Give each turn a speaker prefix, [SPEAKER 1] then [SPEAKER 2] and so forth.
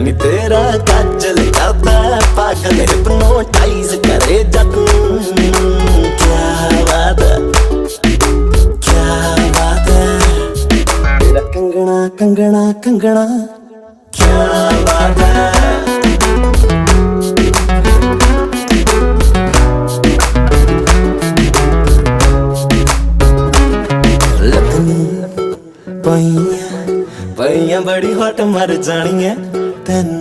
[SPEAKER 1] नी तेरा काजल करता पागल हिप्नोटाइज करे जद क्या बात है क्या बात है तेरा कंगना कंगना कंगना क्या बात है पईयां बड़ी हॉट मर जानी है तेन